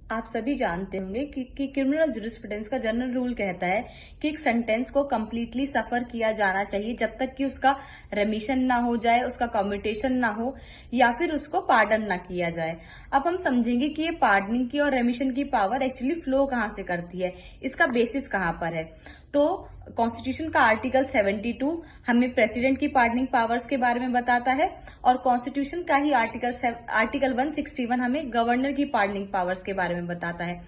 आप सभी जानते होंगे कि क्रिमिनल जूरिस्प्रूडेंस का जनरल रूल कहता है कि एक सेंटेंस को कम्प्लीटली सफर किया जाना चाहिए जब तक कि उसका रेमिशन ना हो जाए, उसका कम्यूटेशन ना हो या फिर उसको पार्डन ना किया जाए। अब हम समझेंगे कि ये पार्डनिंग की और रेमिशन की पावर एक्चुअली फ्लो कहाँ से करती है, इसका बेसिस कहाँ पर है। तो कॉन्स्टिट्यूशन का आर्टिकल 72 हमें प्रेसिडेंट की पार्डनिंग पावर्स के बारे में बताता है और कॉन्स्टिट्यूशन का ही आर्टिकल 161 हमें गवर्नर की पार्डनिंग पावर्स के बारे में बताता है।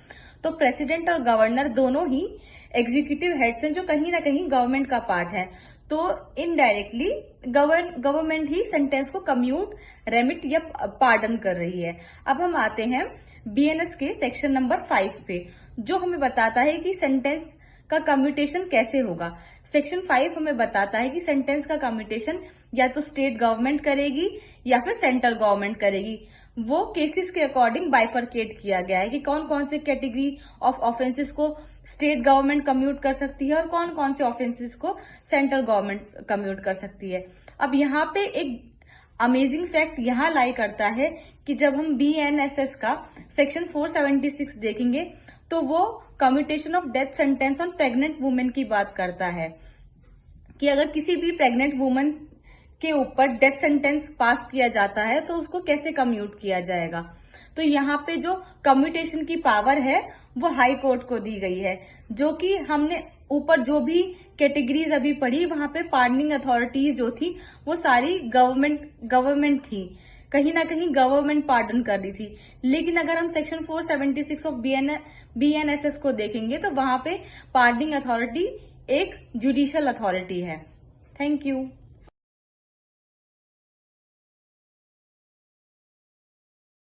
तो प्रेसिडेंट और गवर्नर दोनों ही एग्जीक्यूटिव हेड्स हैं जो कहीं ना कहीं गवर्नमेंट का पार्ट है। तो इनडायरेक्टली गवर्नमेंट ही सेंटेंस को कम्यूट, रेमिट या पार्डन कर रही है। अब हम आते हैं बीएनएस के सेक्शन नंबर 5 पे, जो हमें बताता है कि सेंटेंस का कम्यूटेशन कैसे होगा। सेक्शन 5 हमें बताता है कि सेंटेंस का कम्यूटेशन या तो स्टेट गवर्नमेंट करेगी या फिर सेंट्रल गवर्नमेंट करेगी। वो केसेस के अकॉर्डिंग बाइफरकेट किया गया है कि कौन कौन से कैटेगरी ऑफ ऑफेंसेस को स्टेट गवर्नमेंट कम्यूट कर सकती है और कौन कौन से ऑफेंसेस को सेंट्रल गवर्नमेंट कम्यूट कर सकती है। अब यहाँ पे एक अमेजिंग फैक्ट यहाँ लाई करता है कि जब हम बीएनएसएस का सेक्शन 476 देखेंगे तो वो commutation of death sentence on pregnant women की बात करता है कि अगर किसी भी प्रेग्नेंट वुमेन के ऊपर डेथ सेंटेंस पास किया जाता है तो उसको कैसे कम्यूट किया जाएगा। तो यहाँ पे जो कम्यूटेशन की पावर है वो हाई कोर्ट को दी गई है, जो कि हमने ऊपर जो भी कैटेगरीज अभी पढ़ी वहां पे पार्डनिंग अथॉरिटीज जो थी वो सारी गवर्नमेंट थी, कहीं ना कहीं गवर्नमेंट पार्डन कर रही थी। लेकिन अगर हम सेक्शन 476 ऑफ बीएनएसएस को देखेंगे तो वहां पे पार्डनिंग अथॉरिटी एक जुडिशियल अथॉरिटी है। Thank you.